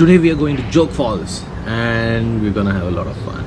Today we are going to Jog Falls and we're gonna have a lot of fun.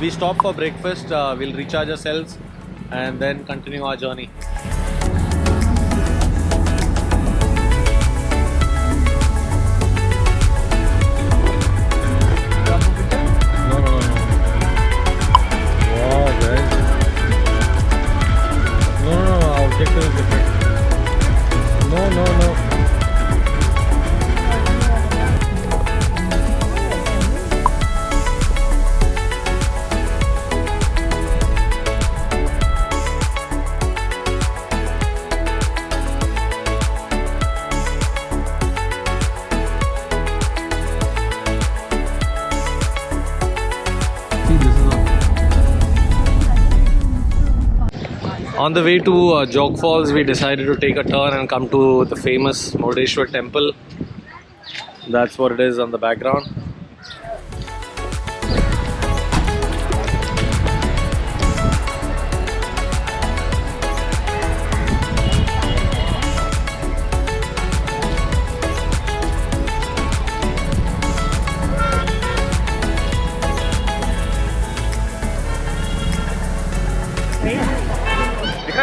We stop for breakfast, we'll recharge ourselves and then continue our journey. No. Wow, guys. No, our objective is different. No. On the way to Jog Falls, we decided to take a turn and come to the famous Murudeshwar temple. That's what it is on the background.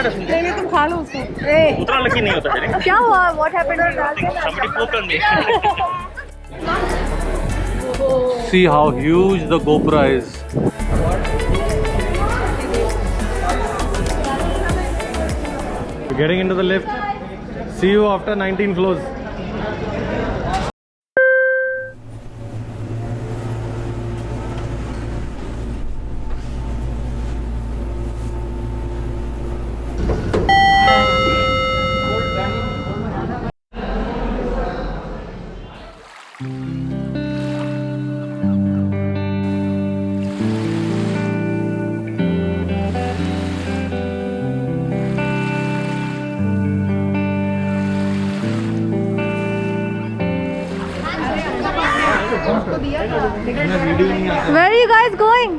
नहीं तुम खा लो उसको उतना lucky नहीं होता क्या हुआ what happened somebody poked on me See how huge the GoPro is. We're getting into the lift. See you after 19 floors. Where are you guys going?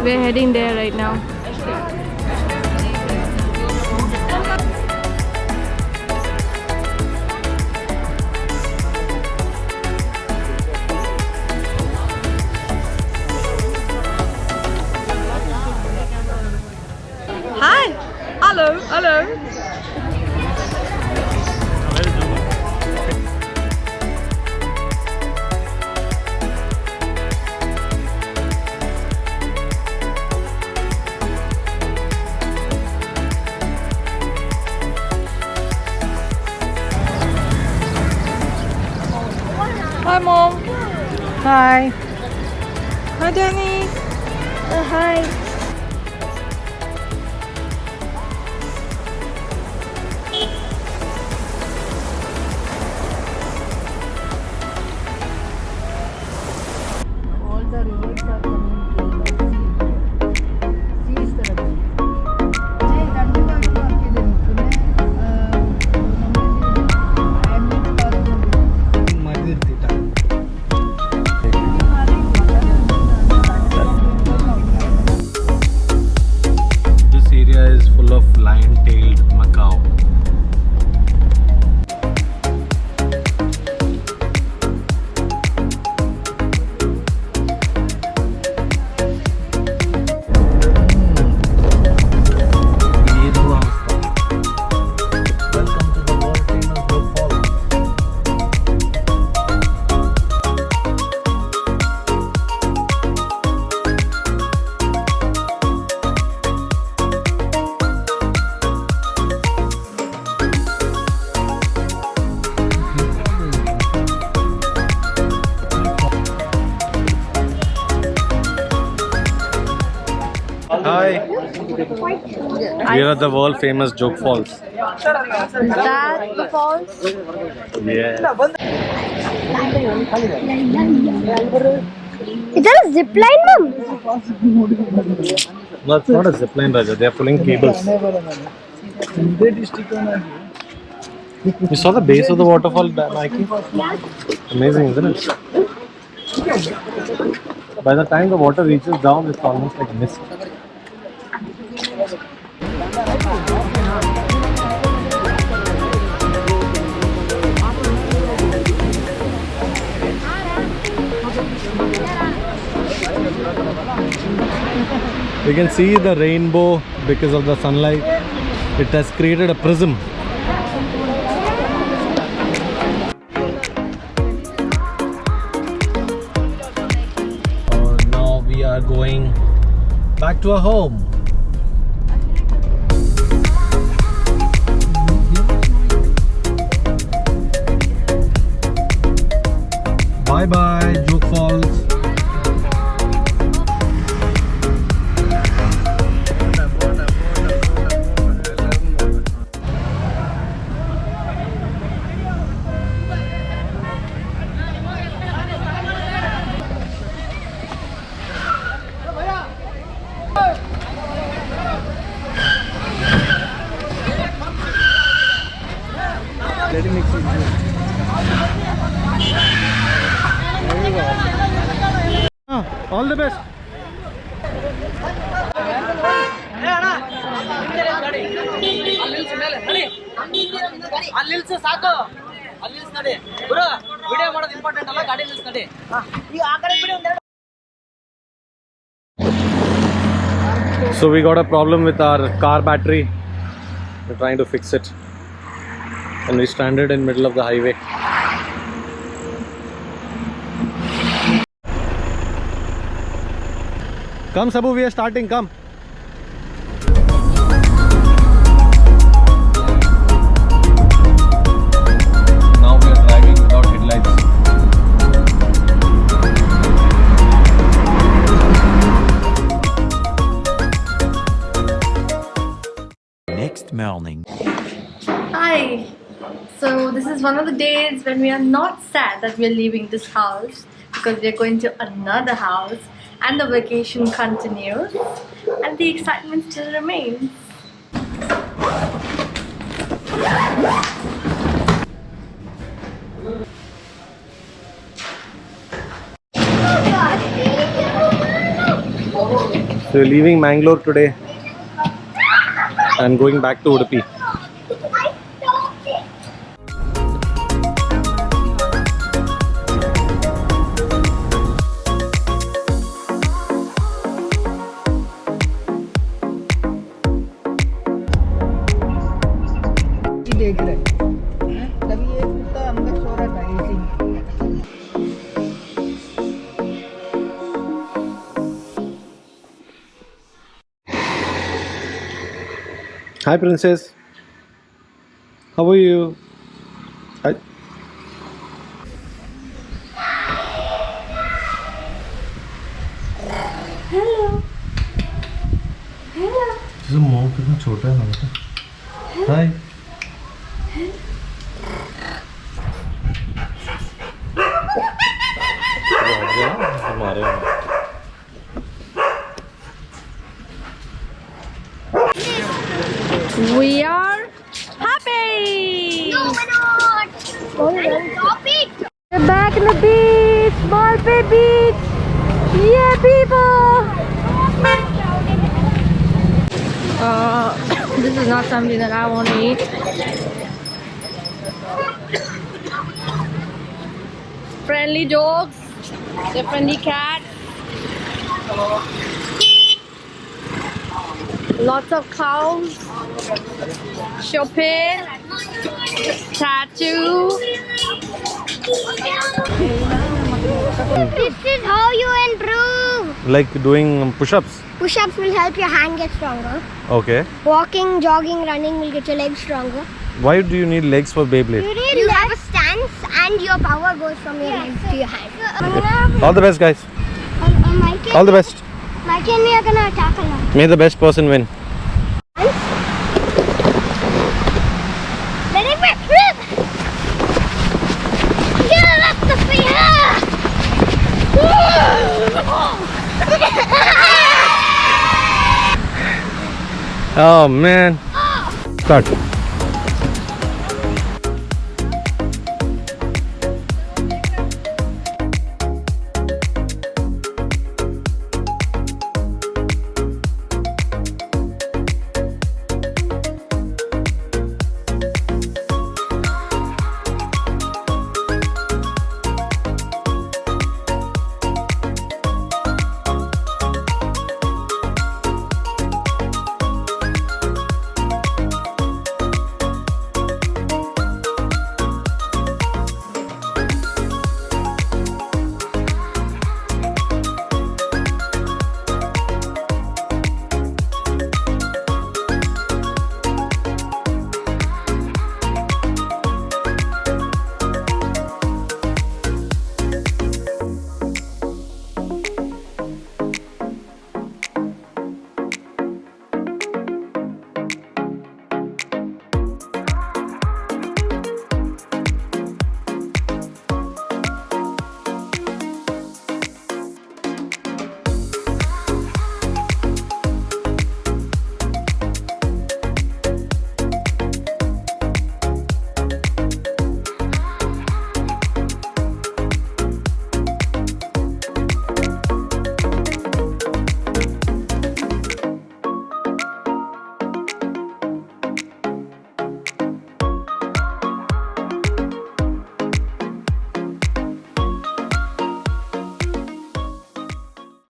We're heading there right now. Hi! Hello! Hi, Mom. Hi. Hi, Danny. Hi. All the roads are coming to the sea. Sea is the We are at the world famous Jog Falls. Is that the falls? Yeah. Is that a zip line, Mom? No, it's not a zipline, Raja. They are pulling cables. You saw the base of the waterfall, Mikey? Amazing, isn't it? By the time the water reaches down, it's almost like mist. You can see the rainbow because of the sunlight. It has created a prism. Now we are going back to our home. Bye bye, Jog Falls. All the best. So we got a problem with our car battery. We're trying to fix it, and we stranded in middle of the highway. Come Sabu, we are starting, come. Now we are driving without headlights. Next morning. Hi. So this is one of the days when we are not sad that we are leaving this house, because we are going to another house. And the vacation continues, and the excitement still remains. So we're leaving Mangalore today and going back to Udupi. Hi princess, how are you? Hi. Hello. Hello. This is more कितना छोटा है ना? Hi. We are happy! No, we're not! Stop it! We're back in the beach! Malpe Beach! Yeah, people! This is not something that I want to eat. Friendly dogs, the friendly cat. Lots of cows, shopping, tattoo. This is how you improve. Like doing push-ups. Push-ups will help your hand get stronger. Okay. Walking, jogging, running will get your legs stronger. Why do you need legs for Beyblade? You have a stance and your power goes from your legs to your hand. All the best, guys. All the best. Mike and me are gonna attack a lot. May the best person win. Rip, rip! Get up the fear! Oh man. Start.